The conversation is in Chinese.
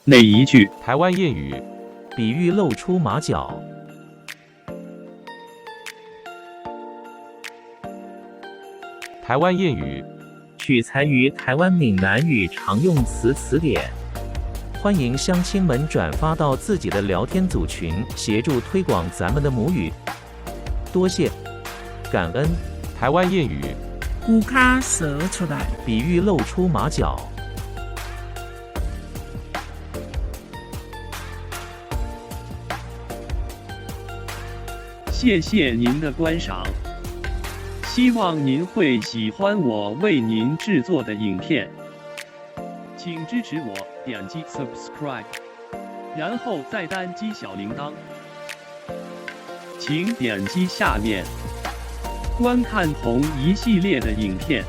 哪一句？台湾谚语，比喻露出马脚。台湾谚语，取材于台湾闽南语常用词词典。欢迎乡亲们转发到自己的聊天组群，协助推广咱们的母语。多谢，感恩。台湾谚语，牛跤蛇出来，比喻露出马脚。谢谢您的观赏，希望您会喜欢我为您制作的影片，请支持我，点击 subscribe， 然后再单击小铃铛，请点击下面观看同一系列的影片。